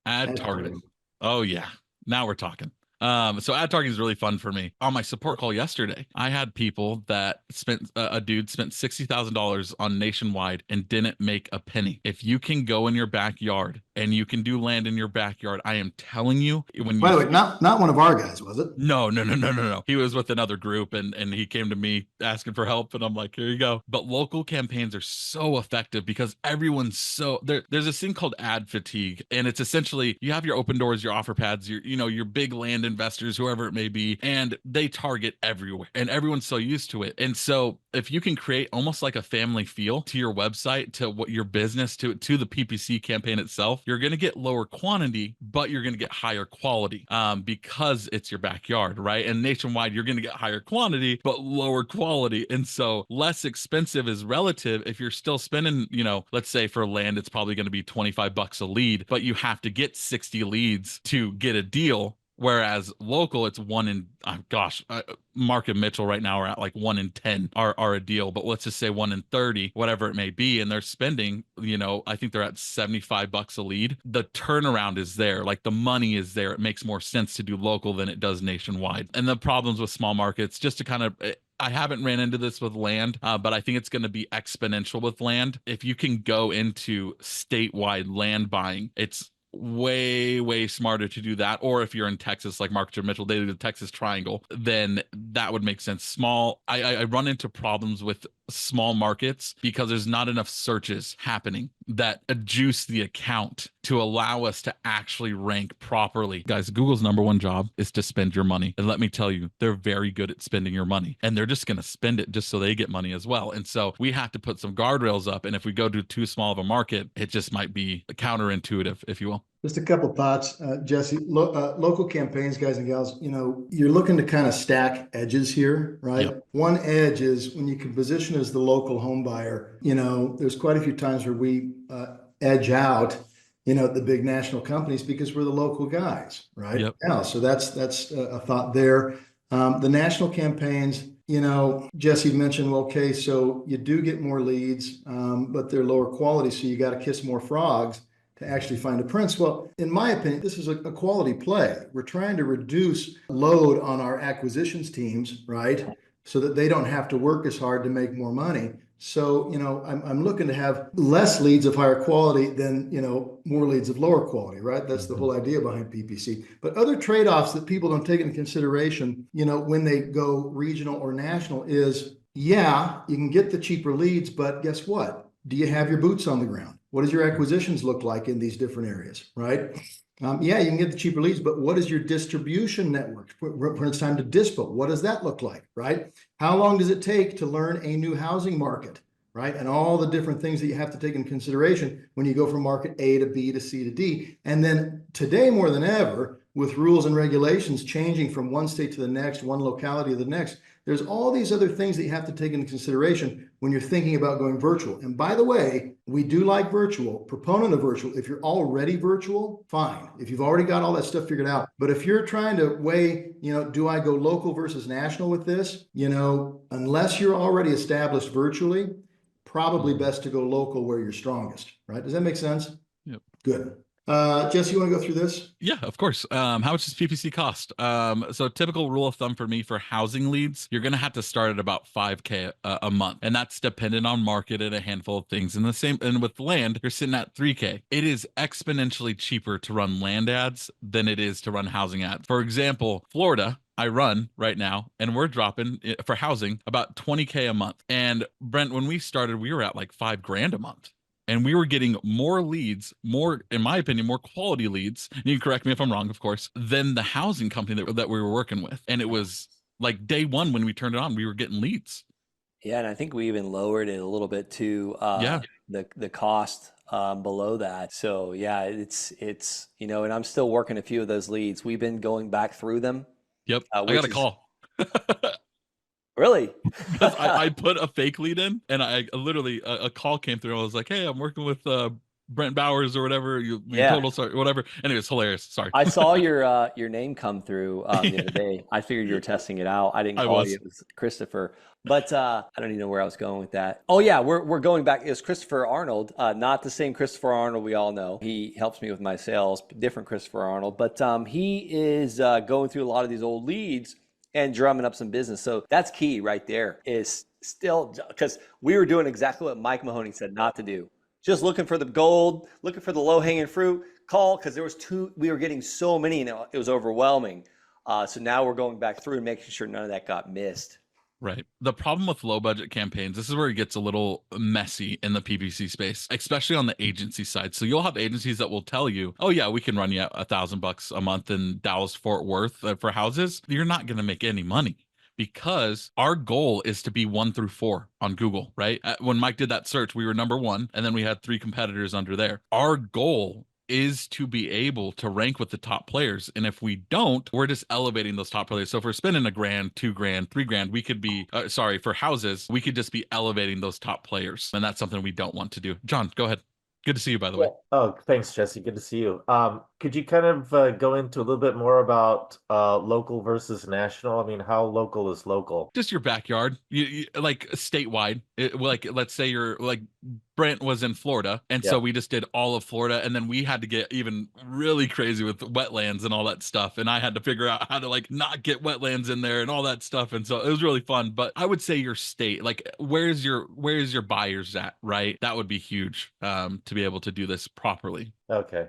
Ad targeting. Oh, yeah. Now we're talking. So ad targeting is really fun for me. On my support call yesterday, I had people that spent a dude spent $60,000 on Nationwide and didn't make a penny. If you can go in your backyard and you can do land in your backyard, I am telling you, by the way, not one of our guys, was it? No. He was with another group and he came to me asking for help and I'm like, here you go. But local campaigns are so effective because everyone's there's this thing called ad fatigue. And it's essentially you have your open doors, your offer pads, your big land investors, whoever it may be, and they target everywhere and everyone's so used to it. And so if you can create almost like a family feel to your website, to what your business, to the PPC campaign itself, you're going to get lower quantity, but you're going to get higher quality because it's your backyard, right? And Nationwide, you're going to get higher quantity, but lower quality. And so less expensive is relative. If you're still spending, let's say for land, it's probably going to be $25 a lead, but you have to get 60 leads to get a deal. Whereas local, it's Mark and Mitchell right now are at like 1 in 10 are a deal, but let's just say 1 in 30, whatever it may be. And they're spending, I think they're at $75 a lead. The turnaround is there, like the money is there. It makes more sense to do local than it does nationwide. And the problems with small markets, just to kind of I haven't ran into this with land, but I think it's going to be exponential with land. If you can go into statewide land buying, it's way smarter to do that. Or if you're in Texas, like Mark or Mitchell, they do the Texas Triangle, then that would make sense. I run into problems with small markets because there's not enough searches happening that juice the account to allow us to actually rank properly. Guys, Google's #1 job is to spend your money. And let me tell you, they're very good at spending your money, and they're just going to spend it just so they get money as well. And so we have to put some guardrails up. And if we go to too small of a market, it just might be counterintuitive, if you will. Just a couple thoughts, Jesse. Local campaigns, guys and gals, you're looking to kind of stack edges here, right? Yep. One edge is when you can position as the local home buyer. There's quite a few times where we edge out, the big national companies because we're the local guys, right? Yep. Yeah. So that's a thought there. The national campaigns, Jesse mentioned, well, okay, so you do get more leads, but they're lower quality, so you got to kiss more frogs to actually find a prince. Well, in my opinion, this is a quality play. We're trying to reduce load on our acquisitions teams, right? So that they don't have to work as hard to make more money. So, I'm looking to have less leads of higher quality than, more leads of lower quality, right? That's the whole idea behind PPC. But other trade-offs that people don't take into consideration, when they go regional or national is, yeah, you can get the cheaper leads, but guess what? Do you have your boots on the ground? What does your acquisitions look like in these different areas, right? Yeah, you can get the cheaper leads, but what is your distribution network? When it's time to dispo, what does that look like, right? How long does it take to learn a new housing market, right? And all the different things that you have to take into consideration when you go from market A to B to C to D. And then today, more than ever, with rules and regulations changing from one state to the next, one locality to the next, there's all these other things that you have to take into consideration when you're thinking about going virtual. And by the way, we do like virtual, proponent of virtual. If you're already virtual, fine. If you've already got all that stuff figured out. But if you're trying to weigh, do I go local versus national with this? Unless you're already established virtually, probably best to go local where you're strongest, right? Does that make sense? Yep. Good. Jesse, you want to go through this? Yeah, of course. How much does PPC cost? So typical rule of thumb for me for housing leads, you're going to have to start at about 5K a month. And that's dependent on market and a handful of things. And with land, you're sitting at 3K. It is exponentially cheaper to run land ads than it is to run housing ads. For example, Florida, I run right now, and we're dropping for housing about 20K a month. And Brent, when we started, we were at like $5,000 a month. And we were getting more leads, more, in my opinion, more quality leads. And you can correct me if I'm wrong, of course, than the housing company that we were working with. And it was like day one when we turned it on, we were getting leads. Yeah, and I think we even lowered it a little bit to the cost below that. So yeah, it's and I'm still working a few of those leads. We've been going back through them. Yep, I got a call. Really? Because I put a fake lead in, and I literally a call came through. And I was like, "Hey, I'm working with Brent Bowers or whatever. Total sorry, whatever." And it was hilarious. Sorry. I saw your name come through the other day. I figured you were testing it out. I didn't call you. It was Christopher. But I don't even know where I was going with that. Oh yeah, we're going back. It was Christopher Arnold, not the same Christopher Arnold we all know. He helps me with my sales, different Christopher Arnold. But he is going through a lot of these old leads and drumming up some business. So that's key right there, is still, because we were doing exactly what Mike Mahoney said not to do. Just looking for the gold, looking for the low hanging fruit, call, because we were getting so many and it was overwhelming. So now we're going back through and making sure none of that got missed. Right. The problem with low budget campaigns, this is where it gets a little messy in the PPC space, especially on the agency side. So you'll have agencies that will tell you, oh yeah, we can run you $1,000 a month in Dallas, Fort Worth for houses. You're not going to make any money, because our goal is to be 1 through 4 on Google, right? When Mike did that search, we were #1, and then we had 3 competitors under there. Our goal is to be able to rank with the top players. And if we don't, we're just elevating those top players. So if we're spending $1,000, $2,000, $3,000, we could be, for houses, we could just be elevating those top players. And that's something we don't want to do. John, go ahead. Good to see you, by the way. Oh, thanks, Jesse. Good to see you. Could you kind of go into a little bit more about local versus national? I mean, how local is local? Just your backyard, you like statewide. Like, let's say you're like Brent was in Florida, and Yeah. so we just did all of Florida, and then we had to get even really crazy with wetlands and all that stuff, and I had to figure out how to like not get wetlands in there and all that stuff, and so it was really fun. But I would say your state, like where's your buyers at, right? That would be huge to be able to do this properly. Okay.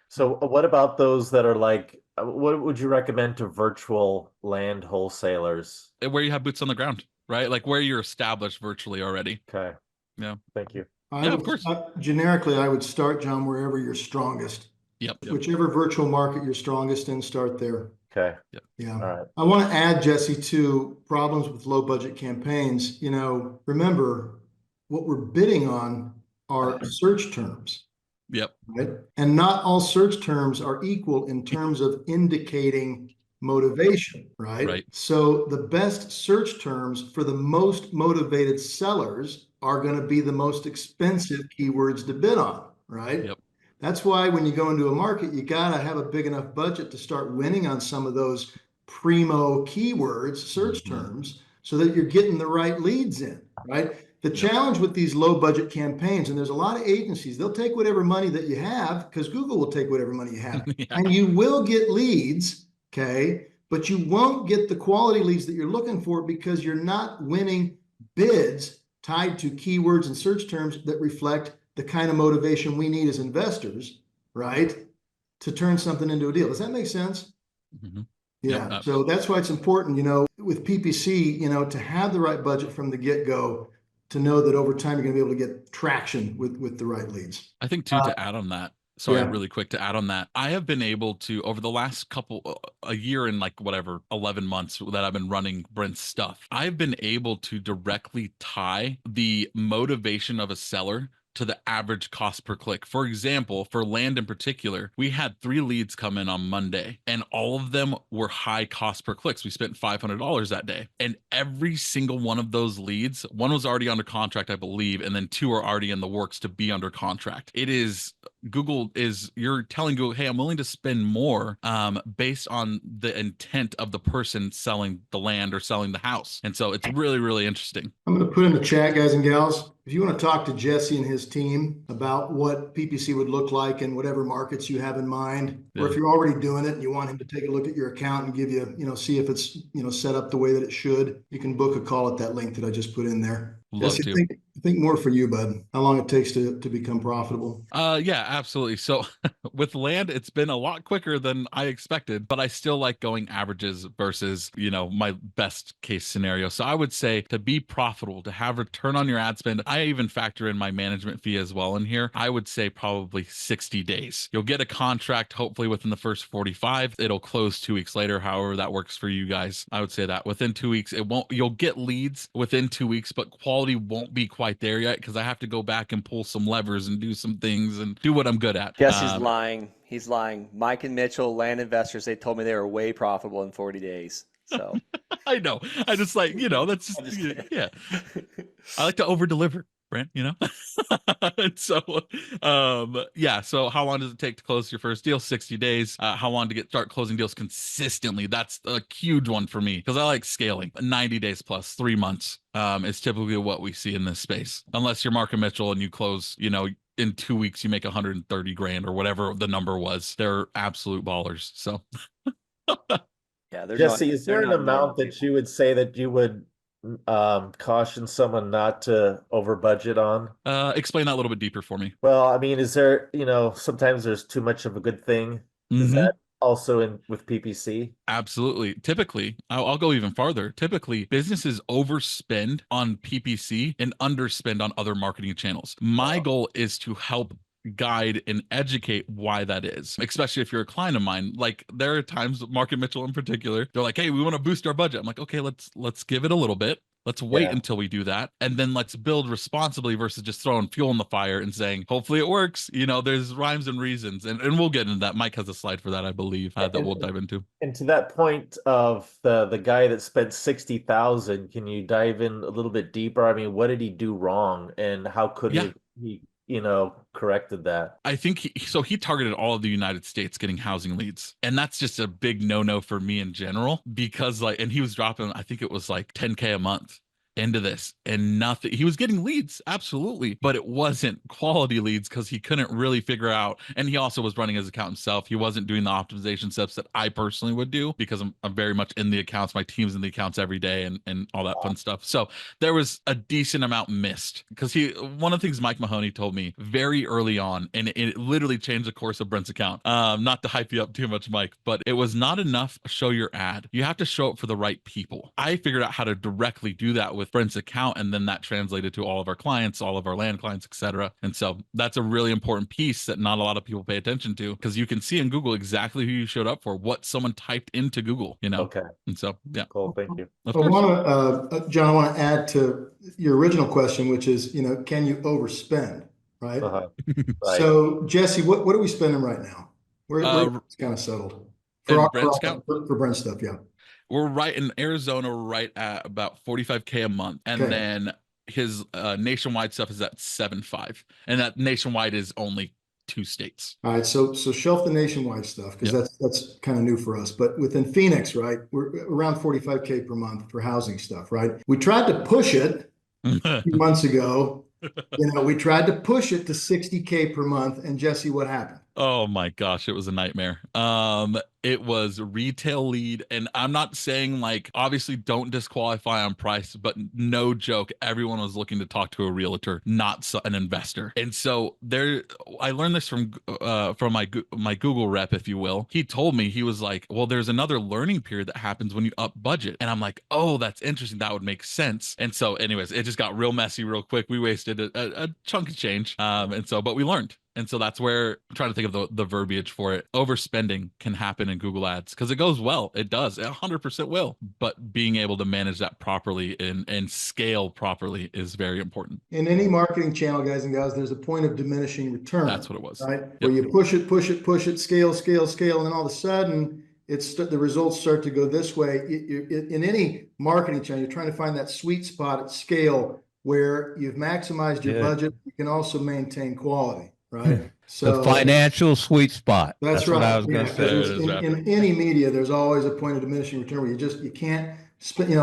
So what about those that are like, what would you recommend to virtual land wholesalers? Where you have boots on the ground, right? Like where you're established virtually already. Okay. Yeah. Thank you. Yeah, of course. Generically, I would start, John, wherever you're strongest. Yep. Whichever virtual market you're strongest in, start there. Okay. Yeah. All right. I want to add, Jesse, to problems with low budget campaigns. Remember what we're bidding on are search terms. Yep. Right. And not all search terms are equal in terms of indicating motivation, right? Right. So the best search terms for the most motivated sellers are going to be the most expensive keywords to bid on, right? Yep. That's why when you go into a market, you got to have a big enough budget to start winning on some of those primo keywords, search terms, so that you're getting the right leads in, right? The challenge with these low budget campaigns, and there's a lot of agencies, they'll take whatever money that you have, because Google will take whatever money you have, and you will get leads, okay? But you won't get the quality leads that you're looking for because you're not winning bids tied to keywords and search terms that reflect the kind of motivation we need as investors, right? To turn something into a deal. Does that make sense? Mm-hmm. Yeah. Yep. So that's why it's important, with PPC, to have the right budget from the get-go, to know that over time you're going to be able to get traction with the right leads. I think too, to add on that, sorry, really quick to add on that, I have been able to, over the last a year and like whatever, 11 months that I've been running Brent's stuff, I've been able to directly tie the motivation of a seller to the average cost per click. For example, for land in particular, we had 3 leads come in on Monday, and all of them were high cost per clicks. We spent $500 that day, and every single one of those leads, one was already under contract, I believe, and then 2 are already in the works to be under contract. It is you're telling Google, hey, I'm willing to spend more based on the intent of the person selling the land or selling the house. And so it's really, really interesting. I'm going to put in the chat, guys and gals, if you want to talk to Jesse and his team about what PPC would look like in whatever markets you have in mind, or if you're already doing it and you want him to take a look at your account and give you, see if it's, set up the way that it should, you can book a call at that link that I just put in there. Love Jesse, to. I think more for you, bud. How long it takes to become profitable? Yeah, absolutely. So with land, it's been a lot quicker than I expected, but I still like going averages versus, my best case scenario. So I would say to be profitable, to have return on your ad spend, I even factor in my management fee as well in here. I would say probably 60 days. You'll get a contract hopefully within the first 45. It'll close 2 weeks later, however that works for you guys. I would say that within 2 weeks, you'll get leads within 2 weeks, but quality won't be quite there yet because I have to go back and pull some levers and do some things and do what I'm good at. Jesse's lying. He's lying. Mike and Mitchell, land investors, they told me they were way profitable in 40 days. So I know. I just like, that's just, yeah. I like to over deliver, Brent, and so so how long does it take to close your first deal? 60 days. How long to start closing deals consistently? That's a huge one for me because I like scaling. 90 days plus 3 months is typically what we see in this space, unless you're Mark and Mitchell and you close, in 2 weeks you make 130 grand or whatever the number was. They're absolute ballers. So yeah, Jesse, is there an amount that you would say that you would caution someone not to over budget on? Explain that a little bit deeper for me. Well, I mean, is there, sometimes there's too much of a good thing. Is that also with PPC? Absolutely. Typically, I'll go even farther. Typically, businesses overspend on PPC and underspend on other marketing channels. My goal is to help guide and educate why that is, especially if you're a client of mine. Like there are times, Mark and Mitchell in particular, they're like, hey, we want to boost our budget. I'm like, okay, let's give it a little bit. Let's wait until we do that. And then let's build responsibly versus just throwing fuel in the fire and saying, hopefully it works. There's rhymes and reasons. And we'll get into that. Mike has a slide for that, I believe, that we'll dive into. And to that point of the guy that spent 60,000, can you dive in a little bit deeper? I mean, what did he do wrong and how could he corrected that? I think he targeted all of the United States getting housing leads. And that's just a big no-no for me in general because and he was dropping, I think it was like 10K a month. into this and nothing. He was getting leads, absolutely, but it wasn't quality leads because he couldn't really figure out. And he also was running his account himself. He wasn't doing the optimization steps that I personally would do because I'm very much in the accounts. My team's in the accounts every day and all that fun stuff. So there was a decent amount missed because one of the things Mike Mahoney told me very early on, and it literally changed the course of Brent's account. Not to hype you up too much, Mike, but it was not enough show your ad. You have to show it for the right people. I figured out how to directly do that with Brent's account, and then that translated to all of our clients, all of our land clients, etc. And so that's a really important piece that not a lot of people pay attention to, because you can see in Google exactly who you showed up for, what someone typed into Google, Okay. And so, yeah. Cool. Thank you. John, I want to add to your original question, which is, can you overspend, right? Right. So Jesse, what are we spending right now? We're it's kind of settled for Brent's account? For Brent stuff. Yeah. We're right in Arizona, we're right at about 45K a month. And then his nationwide stuff is at 7.5. And that nationwide is only 2 states. All right. So shelf the nationwide stuff, because that's kind of new for us. But within Phoenix, right, we're around 45K per month for housing stuff, right? We tried to push it a few months ago. We tried to push it to 60K per month. And Jesse, what happened? Oh my gosh, it was a nightmare. It was retail lead, and I'm not saying, like, obviously don't disqualify on price, but no joke, everyone was looking to talk to a realtor, not an investor. And so I learned this from my Google rep, if you will. He told me, he was like, well, there's another learning period that happens when you up budget. And I'm like, oh, that's interesting. That would make sense. And so anyways, it just got real messy real quick. We wasted a chunk of change. But we learned. And so that's where I'm trying to think of the verbiage for it. Overspending can happen in Google Ads because it goes well. It does. It 100% will. But being able to manage that properly and scale properly is very important. In any marketing channel, guys and gals, there's a point of diminishing return. That's what it was. Right? Where you push it, scale, and then all of a sudden, the results start to go this way. In any marketing channel, you're trying to find that sweet spot at scale where you've maximized your budget. You can also maintain quality. Right. So the financial sweet spot. That's right. What I was going to say. In any media, there's always a point of diminishing return where you can't spend,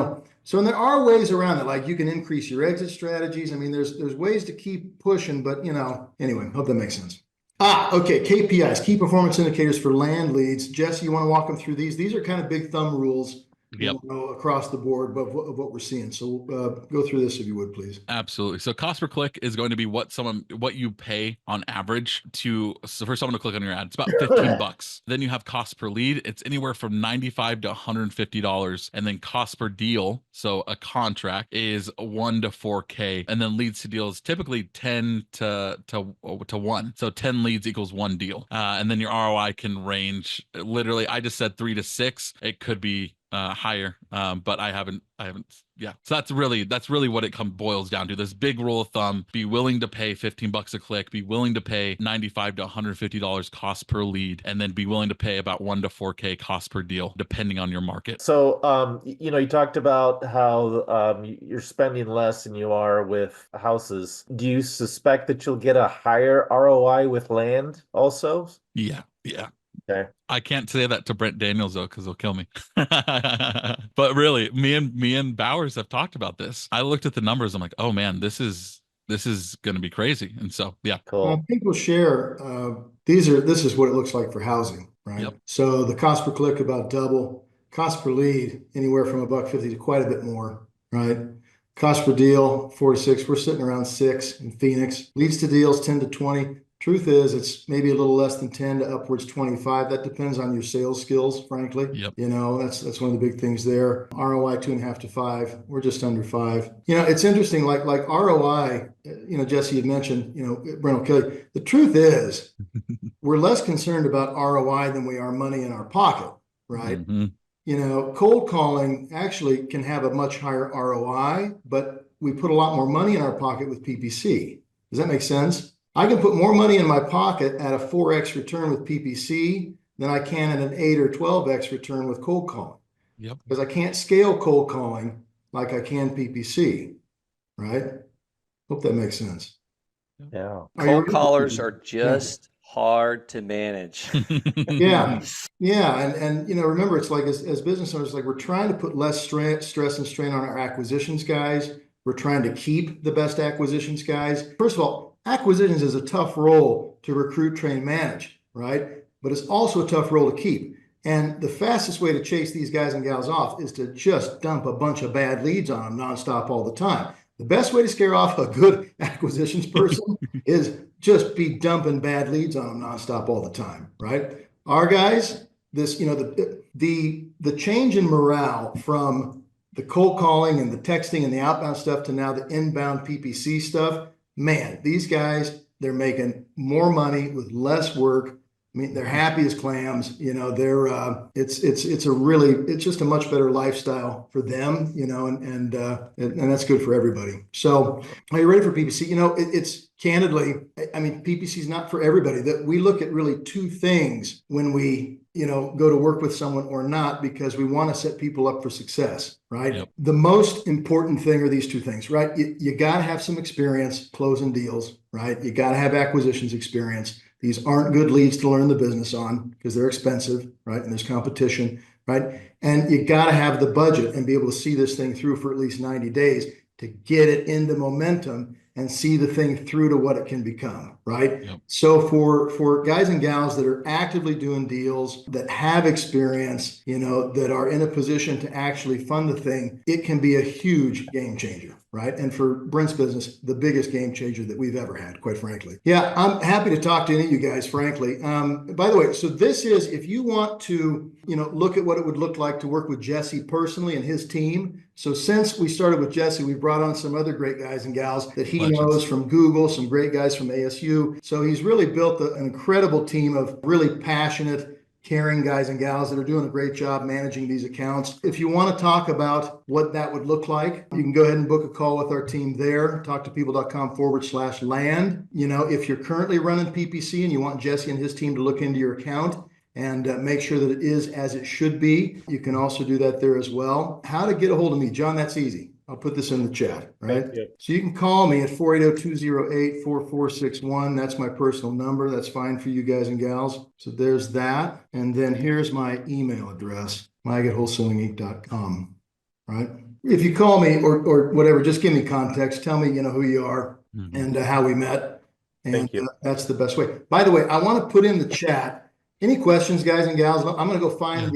so there are ways around it. Like you can increase your exit strategies. I mean, there's ways to keep pushing, but anyway, hope that makes sense. Okay. KPIs, key performance indicators for land leads. Jesse, you want to walk them through these? These are kind of big thumb rules. Across the board of what we're seeing. So go through this if you would, please. Absolutely. So cost per click is going to be what you pay on average for someone to click on your ad. It's about $15. Then you have cost per lead. It's anywhere from $95 to $150. And then cost per deal, so a contract, is $1 to $4K. And then leads to deals typically 10 to 1. So 10 leads equals 1 deal. And then your ROI can range, literally, I just said 3 to 6. It could be higher, but I haven't. Yeah. So that's really what it boils down to. This big rule of thumb: be willing to pay $15 a click, be willing to pay $95 to $150 cost per lead, and then be willing to pay about 1 to 4K cost per deal, depending on your market. So, you talked about how you're spending less than you are with houses. Do you suspect that you'll get a higher ROI with land also? Yeah. Okay. I can't say that to Brent Daniels though, because he'll kill me. But really, me and Bowers have talked about this. I looked at the numbers. I'm like, oh man, this is going to be crazy. And so, yeah. Cool. People share. This is what it looks like for housing, right? Yep. So the cost per click about double. Cost per lead anywhere from $1.50 to quite a bit more, right? Cost per deal 4 to 6. We're sitting around 6 in Phoenix. Leads to deals 10 to 20. Truth is, it's maybe a little less than 10 to upwards 25. That depends on your sales skills, frankly. Yep. That's one of the big things there. ROI 2.5 to 5. We're just under 5. It's interesting. Like ROI. Jesse had mentioned. Brent Kelly. The truth is, we're less concerned about ROI than we are money in our pocket, right? Mm-hmm. Cold calling actually can have a much higher ROI, but we put a lot more money in our pocket with PPC. Does that make sense? I can put more money in my pocket at a 4x return with PPC than I can at an 8 or 12x return with cold calling. Yep. Because I can't scale cold calling like I can PPC, right? Hope that makes sense. Yeah. Cold callers are just hard to manage. Yeah. Yeah. And remember, it's like as business owners, like we're trying to put less stress and strain on our acquisitions guys. We're trying to keep the best acquisitions guys. First of all, acquisitions is a tough role to recruit, train, manage, right? But it's also a tough role to keep. And the fastest way to chase these guys and gals off is to just dump a bunch of bad leads on them nonstop all the time. The best way to scare off a good acquisitions person is just be dumping bad leads on them nonstop all the time, right? Our guys, the change in morale from the cold calling and the texting and the outbound stuff to now the inbound PPC stuff, man, these guys, they're making more money with less work. I mean, they're happy as clams. It's just a much better lifestyle for them. And that's good for everybody. So, are you ready for PPC? It's candidly, I mean, PPC is not for everybody. That we look at really two things when we go to work with someone or not, because we want to set people up for success, right? Yep. The most important thing are these two things, right? You got to have some experience closing deals, right? You got to have acquisitions experience. These aren't good leads to learn the business on because they're expensive, right? And there's competition, right? And you got to have the budget and be able to see this thing through for at least 90 days to get it into momentum and see the thing through to what it can become, right? Yep. So for guys and gals that are actively doing deals, that have experience, that are in a position to actually fund the thing, it can be a huge game changer, right? And for Brent's business, the biggest game changer that we've ever had, quite frankly. Yeah, I'm happy to talk to any of you guys, frankly. By the way, so this is, if you want to, look at what it would look like to work with Jesse personally and his team. So since we started with Jesse, we brought on some other great guys and gals that he knows from Google, some great guys from ASU. So he's really built an incredible team of really passionate, caring guys and gals that are doing a great job managing these accounts. If you want to talk about what that would look like, you can go ahead and book a call with our team there, talktopeople.com/land. If you're currently running PPC and you want Jesse and his team to look into your account and make sure that it is as it should be, you can also do that there as well. How to get a hold of me, John, that's easy. I'll put this in the chat, right? So you can call me at 480-208-4461. That's my personal number. That's fine for you guys and gals. So there's that. And then here's my email address, mike@wholesalinginc.com, right? If you call me or whatever, just give me context. Tell me, who you are and how we met. And Thank you. That's the best way. By the way, I want to put in the chat, any questions, guys and gals? I'm going to go find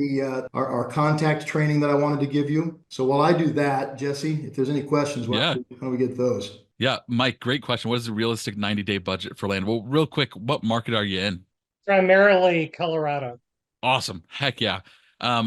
our contact training that I wanted to give you. So while I do that, Jesse, if there's any questions, how do we get those? Yeah, Mike, great question. What is the realistic 90-day budget for land? Well, real quick, what market are you in? Primarily Colorado. Awesome. Heck yeah.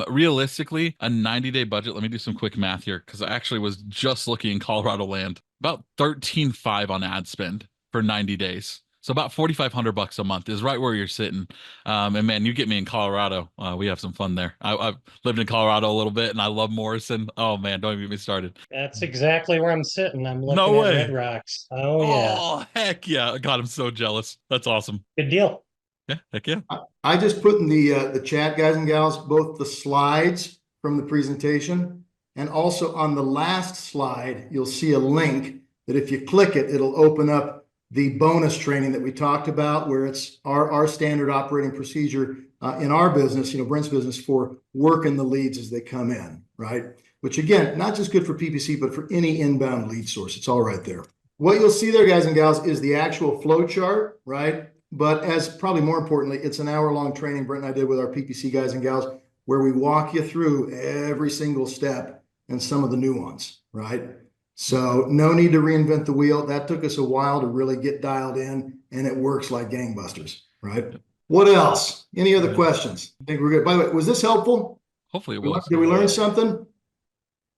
Realistically, a 90-day budget, let me do some quick math here because I actually was just looking in Colorado land, about $13.5 on ad spend for 90 days. So about $4,500 a month is right where you're sitting. And man, you get me in Colorado. We have some fun there. I've lived in Colorado a little bit and I love Morrison. Oh man, don't even get me started. That's exactly where I'm sitting. I'm looking at Red Rocks. Oh yeah. Oh heck yeah. God, I'm so jealous. That's awesome. Good deal. Yeah, heck yeah. I just put in the chat, guys and gals, both the slides from the presentation and also on the last slide, you'll see a link that if you click it, it'll open up the bonus training that we talked about, where it's our standard operating procedure in our business, Brent's business, for working the leads as they come in, right? Which again, not just good for PPC, but for any inbound lead source. It's all right there. What you'll see there, guys and gals, is the actual flow chart, right? But as probably more importantly, it's an hour-long training Brent and I did with our PPC guys and gals, where we walk you through every single step and some of the nuance, right? So no need to reinvent the wheel. That took us a while to really get dialed in, and it works like gangbusters, right? What else? Any other questions? I think we're good. By the way, was this helpful? Hopefully it was. Did we learn something?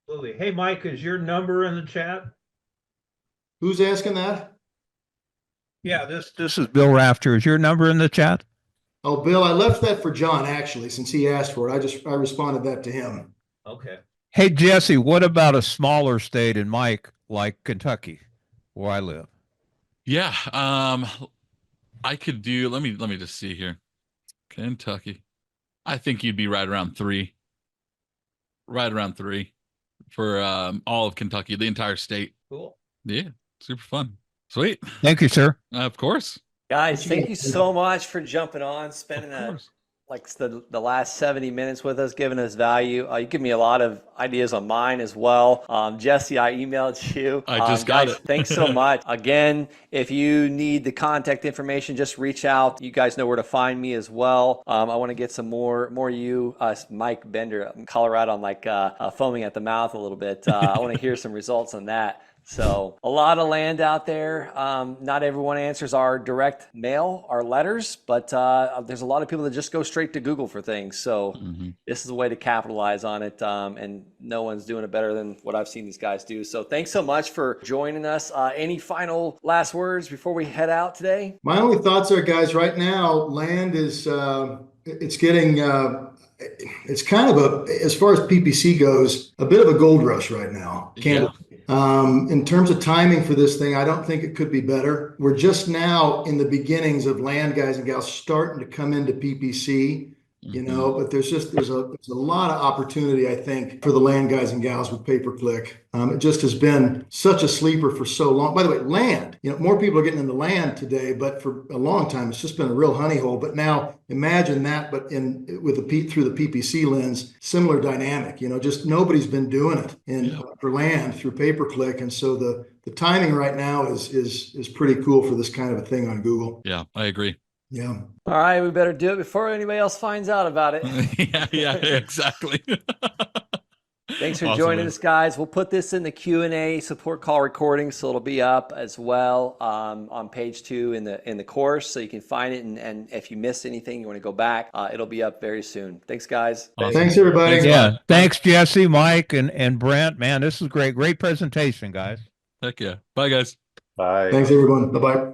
Absolutely. Hey, Mike, is your number in the chat? Who's asking that? Yeah, this is Bill Rafter. Is your number in the chat? Oh, Bill, I left that for John, actually, since he asked for it. I responded that to him. Okay. Hey, Jesse, what about a smaller state in Mike, like Kentucky, where I live? Yeah, I could do, let me just see here. Kentucky. I think you'd be right around 3. Right around 3 for all of Kentucky, the entire state. Cool. Yeah, super fun. Sweet. Thank you, sir. Of course. Guys, thank you so much for jumping on, spending the last 70 minutes with us, giving us value. You give me a lot of ideas on mine as well. Jesse, I emailed you. I just got it. Thanks so much. Again, if you need the contact information, just reach out. You guys know where to find me as well. I want to get some more Mike Bender in Colorado. I'm like foaming at the mouth a little bit. I want to hear some results on that. So a lot of land out there. Not everyone answers our direct mail, our letters, but there's a lot of people that just go straight to Google for things. So this is a way to capitalize on it. And no one's doing it better than what I've seen these guys do. So thanks so much for joining us. Any final last words before we head out today? My only thoughts are, guys, right now, land is, it's getting, it's kind of as far as PPC goes, a bit of a gold rush right now. In terms of timing for this thing, I don't think it could be better. We're just now in the beginnings of land guys and gals starting to come into PPC, but there's a lot of opportunity, I think, for the land guys and gals with pay-per-click. It just has been such a sleeper for so long. By the way, land, more people are getting into land today, but for a long time, it's just been a real honey hole. But now imagine that, but through the PPC lens, similar dynamic, just nobody's been doing it for land through pay-per-click. And so the timing right now is pretty cool for this kind of a thing on Google. Yeah, I agree. Yeah. All right, we better do it before anybody else finds out about it. yeah, exactly. Thanks for joining us, guys. We'll put this in the Q&A support call recording, so it'll be up as well on page 2 in the course, so you can find it. And if you missed anything, you want to go back, it'll be up very soon. Thanks, guys. Awesome. Thanks, everybody. Thanks, Jesse, Mike, and Brent. Man, this is great. Great presentation, guys. Heck yeah. Bye, guys. Bye. Thanks, everyone. Bye-bye.